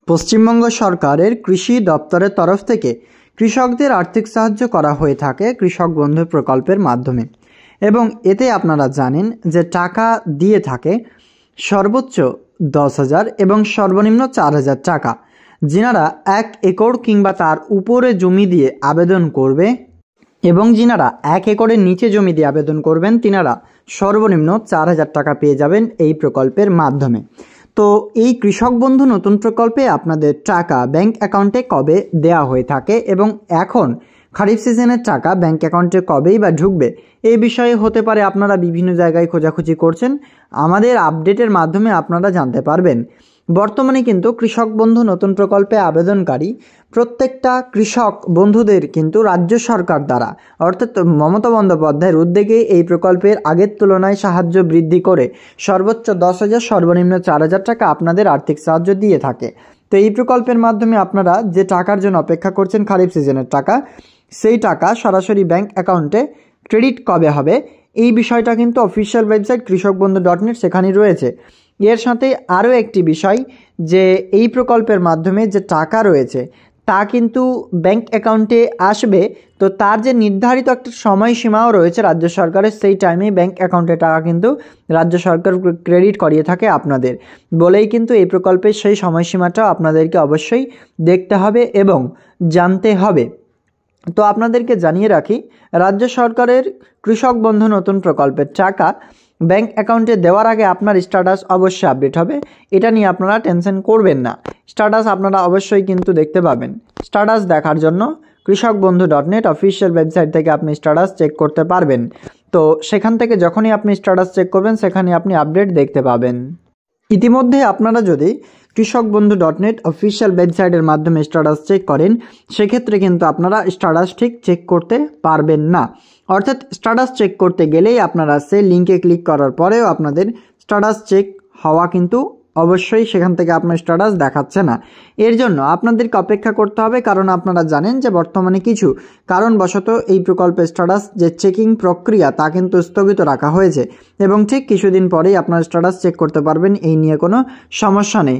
পশ্চিমবঙ্গ সরকারের কৃষি দপ্তরের তরফ থেকে কৃষকদের আর্থিক সাহায্য করা হয়ে থাকে কৃষক বন্ধু প্রকল্পের মাধ্যমে এবং এতে আপনারা জানেন যে টাকা দিয়ে থাকে সর্বোচ্চ 10,000 এবং সর্বনিম্ন 4,000 টাকা। যিনারা 1 একর কিংবা তার উপরে জমি দিয়ে আবেদন করবে এবং যিনারা 1 একরের নিচে জমি দিয়ে আবেদন করবেন তিনারা সর্বনিম্ন 4,000 টাকা পেয়ে যাবেন এই প্রকল্পের মাধ্যমে। তো এই কৃষক বন্ধু নতুন প্রকল্পে আপনাদের টাকা ব্যাংক অ্যাকাউন্টে কবে দেয়া হয়ে থাকে এবং এখন খারিফ সিজনের টাকা ব্যাংক অ্যাকাউন্টে কবেই বা ঢুকবে এই বিষয়ে হতে পারে আপনারা বিভিন্ন জায়গায় খোঁজাখুঁজি করছেন, আমাদের আপডেটের মাধ্যমে আপনারা জানতে পারবেন। বর্তমানে কিন্তু কৃষক বন্ধু নতুন প্রকল্পে আবেদনকারী প্রত্যেকটা কৃষক বন্ধুদের কিন্তু রাজ্য সরকার দ্বারা অর্থাৎ মমতা বন্দ্যোপাধ্যায়ের উদ্যোগে এই প্রকল্পের আগের তুলনায় সাহায্য বৃদ্ধি করে সর্বোচ্চ 10,000 সর্বনিম্ন 4,000 টাকা আপনাদের আর্থিক সাহায্য দিয়ে থাকে। তো এই প্রকল্পের মাধ্যমে আপনারা যে টাকার জন্য অপেক্ষা করছেন খারিফ সিজনের টাকা, সেই টাকা সরাসরি ব্যাংক অ্যাকাউন্টে ক্রেডিট কবে হবে এই বিষয়টা কিন্তু অফিসিয়াল ওয়েবসাইট কৃষকবন্ধু.net সেখানেই রয়েছে। এর সাথে আরও একটি বিষয় যে এই প্রকল্পের মাধ্যমে যে টাকা রয়েছে তা কিন্তু ব্যাংক অ্যাকাউন্টে আসবে, তো তার যে নির্ধারিত একটা সময়সীমাও রয়েছে রাজ্য সরকারের, সেই টাইমেই ব্যাংক অ্যাকাউন্টে টাকা কিন্তু রাজ্য সরকার ক্রেডিট করিয়ে থাকে আপনাদের বলেই কিন্তু এই প্রকল্পের সেই সময়সীমাটাও আপনাদেরকে অবশ্যই দেখতে হবে এবং জানতে হবে। তো আপনাদেরকে জানিয়ে রাখি, রাজ্য সরকারের কৃষক বন্ধু নতুন প্রকল্পের টাকা ব্যাংক অ্যাকাউন্টে দেওয়ার আগে আপনার স্ট্যাটাস অবশ্যই আপডেট হবে, এটা নিয়ে আপনারা টেনশন করবেন না। স্ট্যাটাস আপনারা অবশ্যই কিন্তু দেখতে পাবেন। স্ট্যাটাস দেখার জন্য কৃষকবন্ধু.net অফিসিয়াল ওয়েবসাইট থেকে আপনি স্ট্যাটাস চেক করতে পারবেন। তো সেখান থেকে যখনই আপনি স্ট্যাটাস চেক করবেন সেখানে আপনি আপডেট দেখতে পাবেন। ইতিমধ্যে আপনারা যদি কৃষকবন্ধু.net অফিসিয়াল ওয়েবসাইটের মাধ্যমে স্ট্যাটাস চেক করেন সেক্ষেত্রে কিন্তু আপনারা স্ট্যাটাস ঠিক চেক করতে পারবেন না, অর্থাৎ স্ট্যাটাস চেক করতে গেলেই আপনারা সেই লিঙ্কে ক্লিক করার পরেও আপনাদের স্ট্যাটাস চেক হওয়া কিন্তু অবশ্যই সেখান থেকে আপনার স্ট্যাটাস দেখাচ্ছে না। এর জন্য আপনাদেরকে অপেক্ষা করতে হবে, কারণ আপনারা জানেন যে বর্তমানে কিছু কারণবশত এই প্রকল্পের স্ট্যাটাস যে চেকিং প্রক্রিয়া তা কিন্তু স্থগিত রাখা হয়েছে এবং ঠিক কিছুদিন পরেই আপনার স্ট্যাটাস চেক করতে পারবেন, এই নিয়ে কোনো সমস্যা নেই।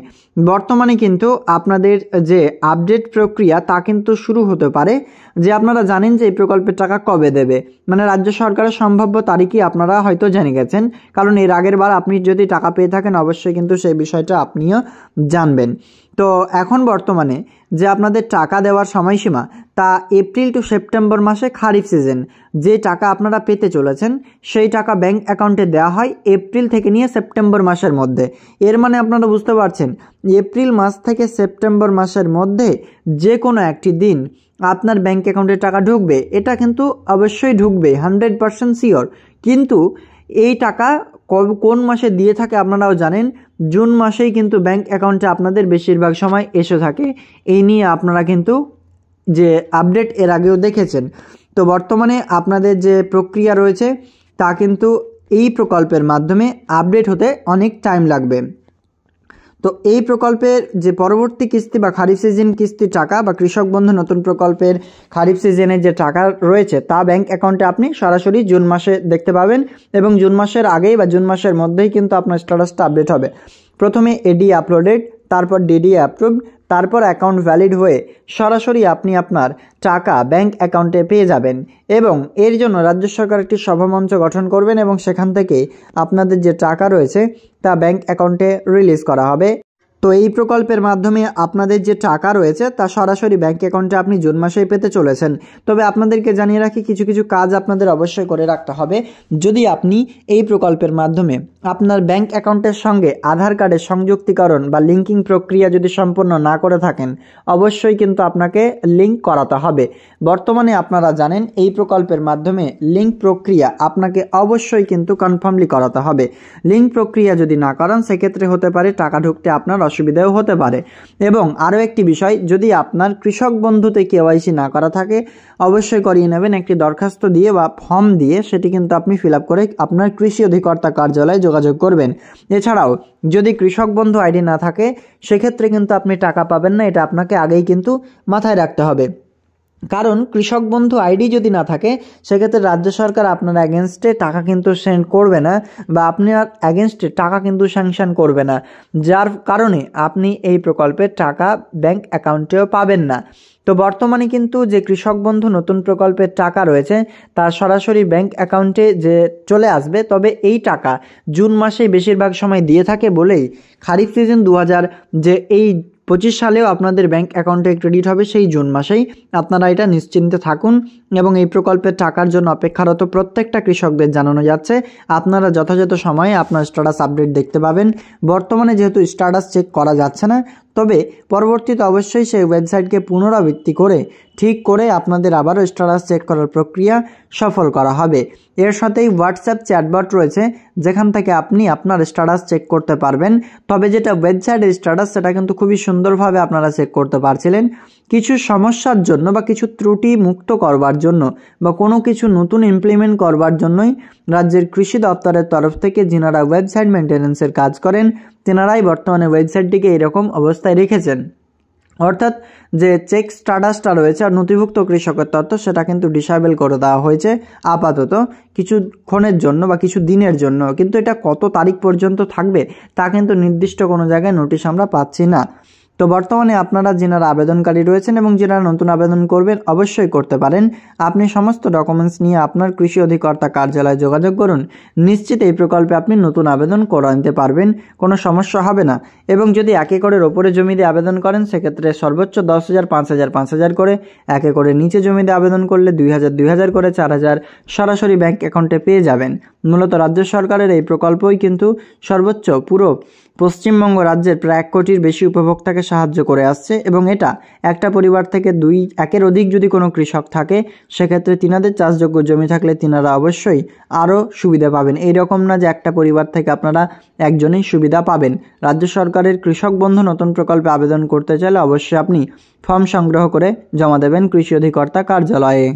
বর্তমানে কিন্তু আপনাদের যে আপডেট প্রক্রিয়া তা কিন্তু শুরু হতে পারে, যে আপনারা জানেন যে এই প্রকল্পের টাকা কবে দেবে, মানে রাজ্য সরকারের সম্ভাব্য তারিখই আপনারা হয়তো জেনে গেছেন, কারণ এর আগের বার আপনি যদি টাকা পেয়ে থাকেন অবশ্যই কিন্তু সেই বিষয়টা আপনিও জানবেন। তো এখন বর্তমানে যে আপনাদের টাকা দেওয়ার সময়সীমা তা এপ্রিল টু সেপ্টেম্বর মাসে খারিফ সিজন যে টাকা আপনারা পেতে চলেছেন সেই টাকা ব্যাংক অ্যাকাউন্টে দেওয়া হয় এপ্রিল থেকে নিয়ে সেপ্টেম্বর মাসের মধ্যে। এর মানে আপনারা বুঝতে পারছেন এপ্রিল মাস থেকে সেপ্টেম্বর মাসের মধ্যে যে কোনো একটি দিন আপনার ব্যাংক অ্যাকাউন্টে টাকা ঢুকবে, এটা কিন্তু অবশ্যই ঢুকবে 100% শিওর। কিন্তু এই টাকা কোন মাসে দিয়ে থাকে আপনারাও জানেন, জুন মাসেই কিন্তু ব্যাংক অ্যাকাউন্টে আপনাদের বেশিরভাগ সময় এসে থাকে। এই নিয়ে আপনারা কিন্তু যে আপডেট এর আগেও দেখেছেন। তো বর্তমানে আপনাদের যে প্রক্রিয়া রয়েছে তা কিন্তু এই প্রকল্পের মাধ্যমে আপডেট হতে অনেক টাইম লাগবে। তো এই প্রকল্পের যে পরবর্তী কিস্তি বা খারিফ সিজন কিস্তি টাকা বা কৃষক বন্ধু নতুন প্রকল্পের খারিফ সিজনের যে টাকা রয়েছে তা ব্যাংক অ্যাকাউন্টে আপনি সরাসরি জুন মাসে দেখতে পাবেন এবং জুন মাসের আগেই বা জুন মাসের মধ্যেই কিন্তু আপনার স্ট্যাটাসটা আপডেট হবে। প্রথমে এডি আপলোডেড, তারপর ডিডি অ্যাপ্রুভড, তারপর অ্যাকাউন্ট ভ্যালিড হয়ে সরাসরি আপনি আপনার টাকা ব্যাংক অ্যাকাউন্টে পেয়ে যাবেন এবং এর জন্য রাজ্য সরকার একটি সভামঞ্চ গঠন করবেন এবং সেখান থেকে আপনাদের যে টাকা রয়েছে তা ব্যাংক অ্যাকাউন্টে রিলিজ করা হবে। তো এই প্রকল্পের মাধ্যমে আপনাদের যে টাকা রয়েছে তা সরাসরি ব্যাংক অ্যাকাউন্টে আপনি জুন মাসেই পেতে চলেছেন। তবে আপনাদেরকে জানিয়ে রাখি কিছু কিছু কাজ আপনাদের অবশ্যই করে রাখতে হবে। যদি আপনি এই প্রকল্পের মাধ্যমে আপনার ব্যাংক অ্যাকাউন্টের সঙ্গে আধার কার্ডের সংযুক্তিকরণ বা লিঙ্কিং প্রক্রিয়া যদি সম্পন্ন না করে থাকেন অবশ্যই কিন্তু আপনাকে লিঙ্ক করাতে হবে। বর্তমানে আপনারা জানেন এই প্রকল্পের মাধ্যমে লিঙ্ক প্রক্রিয়া আপনাকে অবশ্যই কিন্তু কনফার্মলি করাতে হবে। লিঙ্ক প্রক্রিয়া যদি না করান সেক্ষেত্রে হতে পারে টাকা ঢুকতে আপনার অসুবিধাও হতে পারে। এবং আরও একটি বিষয়, যদি আপনার কৃষক বন্ধুতে কেওয়াইসি না করা থাকে অবশ্যই করিয়ে নেবেন একটি দরখাস্ত দিয়ে বা ফর্ম দিয়ে, সেটি কিন্তু আপনি ফিল আপ করে আপনার কৃষি অধিকর্তা কার্যালয়ে যোগাযোগ করবেন। এছাড়াও যদি কৃষক বন্ধু আইডি না থাকে সেক্ষেত্রে কিন্তু আপনি টাকা পাবেন না, এটা আপনাকে আগেই কিন্তু মাথায় রাখতে হবে। কারণ কৃষক বন্ধু আইডি যদি না থাকে সেক্ষেত্রে রাজ্য সরকার আপনার অ্যাগেনস্টে টাকা কিন্তু সেন্ড করবে না বা আপনার অ্যাগেনস্টে টাকা কিন্তু স্যাংশন করবে না, যার কারণে আপনি এই প্রকল্পের টাকা ব্যাংক অ্যাকাউন্টেও পাবেন না। তো বর্তমানে কিন্তু যে কৃষক বন্ধু নতুন প্রকল্পের টাকা রয়েছে তা সরাসরি ব্যাংক অ্যাকাউন্টে যে চলে আসবে, তবে এই টাকা জুন মাসেই বেশিরভাগ সময় দিয়ে থাকে বলেই খারিফ সিজন 2000 যে এই 25 সালেও আপনাদের ব্যাংক অ্যাকাউন্টে ক্রেডিট হবে সেই জুন মাসেই। আপনারা এটা নিশ্চিন্তে থাকুন এবং এই প্রকল্পের টাকার জন্য অপেক্ষারত প্রত্যেকটা কৃষকদের জানানো যাচ্ছে আপনারা যথাযথ সময়ে আপনার স্ট্যাটাস আপডেট দেখতে পাবেন। বর্তমানে যেহেতু স্ট্যাটাস চেক করা যাচ্ছে না, তবে পরবর্তীতে অবশ্যই সেই ওয়েবসাইটকে পুনরাবৃত্তি করে ঠিক করে আপনাদের আবারও স্ট্যাটাস চেক করার প্রক্রিয়া সফল করা হবে। এর সাথেই হোয়াটসঅ্যাপ চ্যাটবট রয়েছে যেখান থেকে আপনি আপনার স্ট্যাটাস চেক করতে পারবেন। তবে যেটা ওয়েবসাইটের স্ট্যাটাস সেটা কিন্তু খুবই সুন্দরভাবে আপনারা চেক করতে পারছিলেন। কিছু সমস্যার জন্য বা কিছু ত্রুটি মুক্ত করবার জন্য বা কোনো কিছু নতুন ইমপ্লিমেন্ট করবার জন্যই রাজ্যের কৃষি দপ্তরের তরফ থেকে যিনারা ওয়েবসাইট মেনটেন্যান্সের কাজ করেন তেনারাই বর্তমানে ওয়েবসাইটটিকে এরকম অবস্থায় রেখেছেন। অর্থাৎ যে চেক স্ট্যাটাসটা রয়েছে আর নথিভুক্ত কৃষকের তথ্য সেটা কিন্তু ডিসেবল করে দেওয়া হয়েছে আপাতত কিছুক্ষণের জন্য বা কিছু দিনের জন্য, কিন্তু এটা কত তারিখ পর্যন্ত থাকবে তা কিন্তু নির্দিষ্ট কোনো জায়গায় নোটিশ আমরা পাচ্ছি না। তো বর্তমানে আপনারা যিনারা আবেদনকারী রয়েছেন এবং যিনারা নতুন আবেদন করবেন অবশ্যই করতে পারেন। আপনি সমস্ত ডকুমেন্টস নিয়ে আপনার কৃষি অধিকর্তা কার্যালয়ে যোগাযোগ করুন, নিশ্চিত এই প্রকল্পে আপনি নতুন আবেদন করে নিতে পারবেন, কোনো সমস্যা হবে না। এবং যদি 1 একরের ওপরে জমি দিয়ে আবেদন করেন সেক্ষেত্রে সর্বোচ্চ 10,000, 5,000, 5,000 করে, 1 একরের নিচে জমিতে আবেদন করলে 2,000, 2,000 করে, 4,000 সরাসরি ব্যাংক অ্যাকাউন্টে পেয়ে যাবেন। মূলত রাজ্য সরকারের এই প্রকল্পই কিন্তু সর্বোচ্চ পুরো পশ্চিমবঙ্গ রাজ্যের প্রায় 1 কোটির বেশি উপভোক্তাকে সাহায্য করে আসছে এবং এটা একটা পরিবার থেকে 1-এর অধিক যদি কোনো কৃষক থাকে সেক্ষেত্রে তিনাদের চাষযোগ্য জমি থাকলে তিনারা অবশ্যই আরও সুবিধা পাবেন। এই রকম না যে একটা পরিবার থেকে আপনারা একজনেই সুবিধা পাবেন। রাজ্য সরকারের কৃষক বন্ধু নতুন প্রকল্পে আবেদন করতে চাইলে অবশ্যই আপনি ফর্ম সংগ্রহ করে জমা দেবেন কৃষি অধিকর্তা কার্যালয়ে।